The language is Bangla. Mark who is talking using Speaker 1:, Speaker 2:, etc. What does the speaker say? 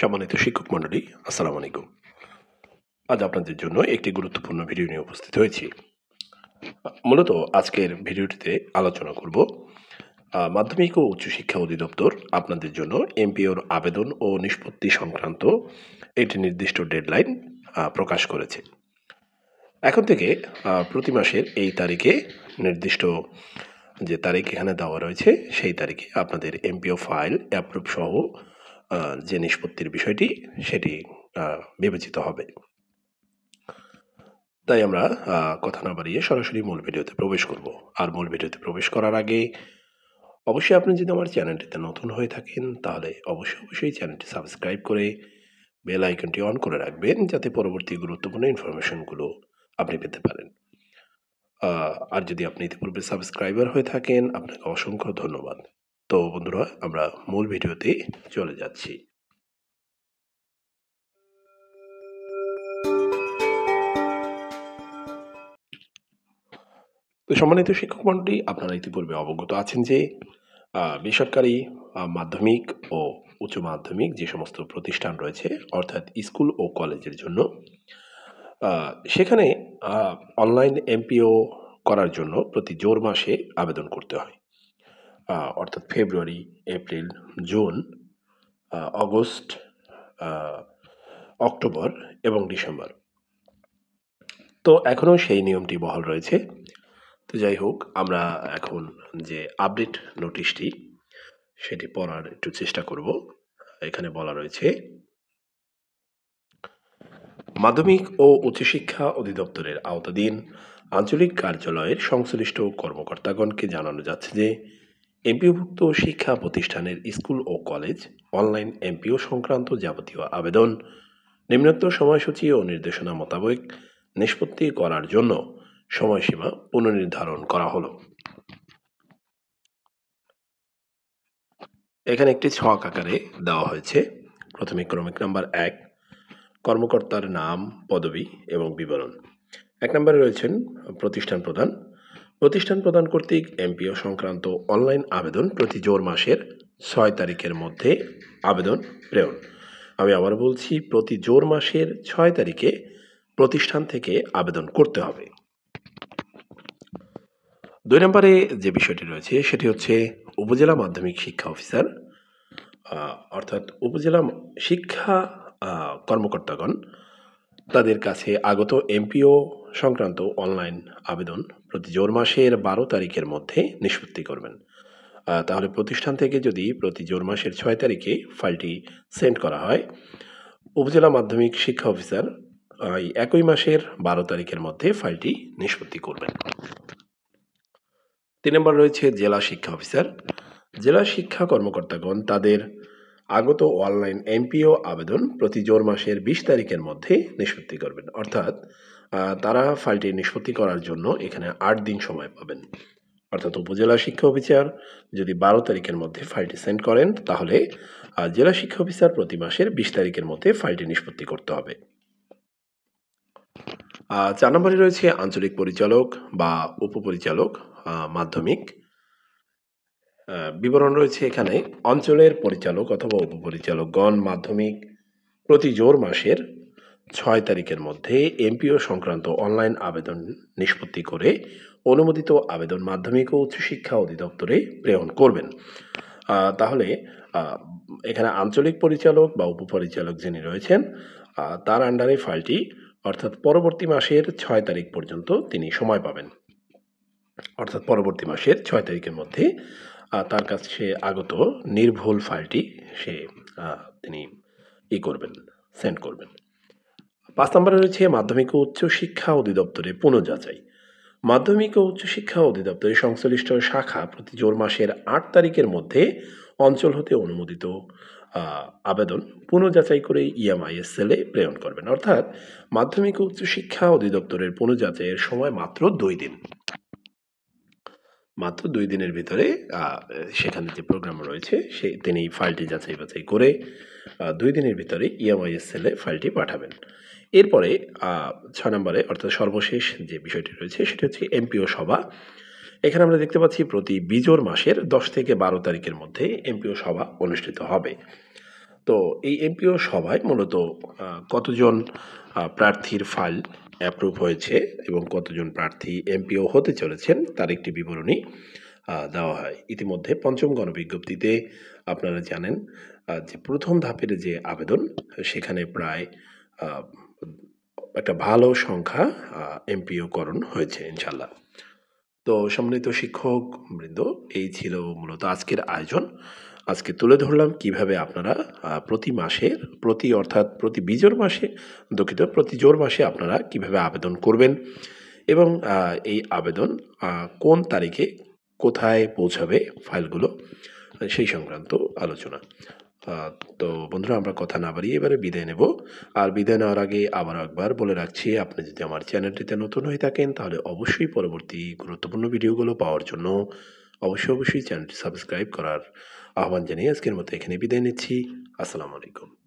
Speaker 1: সম্মানিত শিক্ষক মণ্ডলী, আসসালামু আলাইকুম। আজ আপনাদের জন্য একটি গুরুত্বপূর্ণ ভিডিও নিয়ে উপস্থিত হয়েছি। মূলত আজকের ভিডিওটিতে আলোচনা করব মাধ্যমিক ও উচ্চশিক্ষা অধিদপ্তর আপনাদের জন্য এমপিওর আবেদন ও নিষ্পত্তি সংক্রান্ত একটি নির্দিষ্ট ডেডলাইন প্রকাশ করেছে। এখন থেকে প্রতি মাসের এই তারিখে নির্দিষ্ট যে তারিখ এখানে দেওয়া রয়েছে সেই তারিখে আপনাদের এমপিও ফাইল অ্যাপ্রুভ সহ যে নিষ্পত্তির বিষয়টি সেটি বিবেচিত হবে। তাই আমরা কথা না বাড়িয়ে সরাসরি মূল ভিডিওতে প্রবেশ করব। আর মূল ভিডিওতে প্রবেশ করার আগে অবশ্যই আপনি যদি আমার চ্যানেলটিতে নতুন হয়ে থাকেন তাহলে অবশ্যই চ্যানেলটি সাবস্ক্রাইব করে বেল আইকনটি অন করে রাখবেন, যাতে পরবর্তী গুরুত্বপূর্ণ ইনফরমেশনগুলো আপনি পেতে পারেন। আর যদি আপনি ইতিপূর্বে সাবস্ক্রাইবার হয়ে থাকেন, আপনাকে অসংখ্য ধন্যবাদ। তো বন্ধুরা, আমরা মূল ভিডিওতে চলে যাচ্ছি। তো সম্মানিত শিক্ষক মণ্ডলী, আপনারা ইতিপূর্বে অবগত আছেন যে বেসরকারি মাধ্যমিক ও উচ্চ মাধ্যমিক যে সমস্ত প্রতিষ্ঠান রয়েছে, অর্থাৎ স্কুল ও কলেজের জন্য সেখানে অনলাইন এমপিও করার জন্য প্রতি জোর মাসে আবেদন করতে হয়। অর্থাৎ ফেব্রুয়ারি, এপ্রিল, জুন, অগস্ট, অক্টোবর এবং ডিসেম্বর। তো এখনও সেই নিয়মটি বহাল রয়েছে। তো যাই হোক, আমরা এখন যে আপডেট নোটিশটি সেটি পড়ার একটু চেষ্টা করব। এখানে বলা রয়েছে, মাধ্যমিক ও উচ্চশিক্ষা অধিদপ্তরের আওতাধীন আঞ্চলিক কার্যালয়ের সংশ্লিষ্ট কর্মকর্তাগণকে জানানো যাচ্ছে যে এমপিওভুক্ত শিক্ষা প্রতিষ্ঠানের স্কুল ও কলেজ অনলাইন এমপিও সংক্রান্ত যাবতীয় আবেদন নিম্নোক্ত সময়সূচি ও নির্দেশনা মোতাবেক নিষ্পত্তি করার জন্য সময়সীমা পুনর্নির্ধারণ করা হলো। এখানে একটি ছক আকারে দেওয়া হয়েছে। প্রথমে ক্রমিক নাম্বার 1, কর্মকর্তার নাম, পদবি এবং বিবরণ। 1 নম্বরে রয়েছেন প্রতিষ্ঠান প্রদান। প্রতিষ্ঠান প্রদান কর্তৃক এমপিও সংক্রান্ত অনলাইন আবেদন প্রতি জোর মাসের 6 তারিখের মধ্যে আবেদন প্রেরণ। আমি আবার বলছি, প্রতি জোর মাসের 6 তারিখে প্রতিষ্ঠান থেকে আবেদন করতে হবে। 2 নম্বরে যে বিষয়টি রয়েছে সেটি হচ্ছে উপজেলা মাধ্যমিক শিক্ষা অফিসার, অর্থাৎ উপজেলা শিক্ষা কর্মকর্তাগণ তাদের কাছে আগত এমপিও সংক্রান্ত অনলাইন আবেদন প্রতি জোর মাসের 12 তারিখের মধ্যে নিষ্পত্তি করবেন। তাহলে প্রতিষ্ঠান থেকে যদি প্রতি জোর মাসের 6 তারিখে ফাইলটি সেন্ড করা হয়, উপজেলা মাধ্যমিক শিক্ষা অফিসার একই মাসের 12 তারিখের মধ্যে ফাইলটি নিষ্পত্তি করবেন। 3 নম্বর রয়েছে জেলা শিক্ষা অফিসার। জেলা শিক্ষা কর্মকর্তাগণ তাদের আগত অনলাইন এমপিও আবেদন প্রতি জোর মাসের 20 তারিখের মধ্যে নিষ্পত্তি করবেন। অর্থাৎ তারা ফাইলটি নিষ্পত্তি করার জন্য এখানে 8 দিন সময় পাবেন। অর্থাৎ উপজেলা শিক্ষা অফিসার যদি 12 তারিখের মধ্যে ফাইলটি সেন্ড করেন, তাহলে জেলা শিক্ষা অফিসার প্রতি মাসের 20 তারিখের মধ্যে ফাইলটি নিষ্পত্তি করতে হবে। 4 নম্বরে রয়েছে আঞ্চলিক পরিচালক বা উপপরিচালক মাধ্যমিক। বিবরণ রয়েছে এখানে, অঞ্চলের পরিচালক অথবা উপপরিচালকগণ মাধ্যমিক প্রতি জোর মাসের 6 তারিখের মধ্যে এমপিও সংক্রান্ত অনলাইন আবেদন নিষ্পত্তি করে অনুমোদিত আবেদন মাধ্যমিক ও উচ্চশিক্ষা অধিদপ্তরে প্রেরণ করবেন। তাহলে এখানে আঞ্চলিক পরিচালক বা উপপরিচালক যিনি রয়েছেন তার আন্ডারে ফাইলটি, অর্থাৎ পরবর্তী মাসের 6 তারিখ পর্যন্ত তিনি সময় পাবেন। অর্থাৎ পরবর্তী মাসের 6 তারিখের মধ্যে তার কাছে আগত নির্ভুল ফাইলটি তিনি সেন্ড করবেন। 5 নম্বরে রয়েছে মাধ্যমিক ও উচ্চশিক্ষা অধিদপ্তরে পুনঃযাচাই। মাধ্যমিক ও উচ্চশিক্ষা অধিদপ্তরের সংশ্লিষ্ট শাখা প্রতি জোর মাসের 8 তারিখের মধ্যে অঞ্চল হতে অনুমোদিত আবেদন পুনঃযাচাই করে ইএমআইএস সেলে প্রেরণ করবেন। অর্থাৎ মাধ্যমিক ও উচ্চশিক্ষা অধিদপ্তরের পুনঃযাচাইয়ের সময় মাত্র 2 দিন। মাত্র 2 দিনের ভিতরে সেখানে যে প্রোগ্রাম রয়েছে তিনি ফাইলটি যাচাই বাছাই করে 2 দিনের ভিতরে ইএমআইএস সেলে ফাইলটি পাঠাবেন। এরপরে 6 নম্বরে, অর্থাৎ সর্বশেষ যে বিষয়টি রয়েছে সেটি হচ্ছে এমপিও সভা। এখানে আমরা দেখতে পাচ্ছি প্রতি বিজোড় মাসের 10 থেকে 12 তারিখের মধ্যে এমপিও সভা অনুষ্ঠিত হবে। তো এই এমপিও সভায় মূলত কতজন প্রার্থীর ফাইল অ্যাপ্রুভ হয়েছে এবং কতজন প্রার্থী এমপিও হতে চলেছেন তার একটি বিবরণী দেওয়া হয়। ইতিমধ্যে পঞ্চম গণবিজ্ঞপ্তিতে আপনারা জানেন যে প্রথম ধাপের যে আবেদন সেখানে প্রায় আ একটা ভালো সংখ্যা এমপিওকরণ হয়েছে ইনশাআল্লাহ। তো সম্মানিত শিক্ষকবৃন্দ, এই ছিল মূলত আজকের আয়োজন। আজকে তুলে ধরলাম কিভাবে আপনারা প্রতি মাসের অর্থাৎ প্রতি বিজোড় মাসে প্রতি জোড় মাসে আপনারা কিভাবে আবেদন করবেন এবং এই আবেদন কোন তারিখে কোথায় পৌঁছাবে ফাইলগুলো সেই সংক্রান্ত আলোচনা। আ তো বন্ধুরা, আমরা কথা না বাড়িয়ে এবারে বিদায় নেব। আর বিদায় নেওয়ার আগে আবারও একবার বলে রাখছি, আপনি যদি আমার চ্যানেলটিতে নতুন হয়ে থাকেন তাহলে অবশ্যই পরবর্তী গুরুত্বপূর্ণ ভিডিওগুলো পাওয়ার জন্য অবশ্যই চ্যানেলটি সাবস্ক্রাইব করার আহ্বান জানিয়ে আজকের মতো এখানে বিদায় নিচ্ছি। আসসালামু আলাইকুম।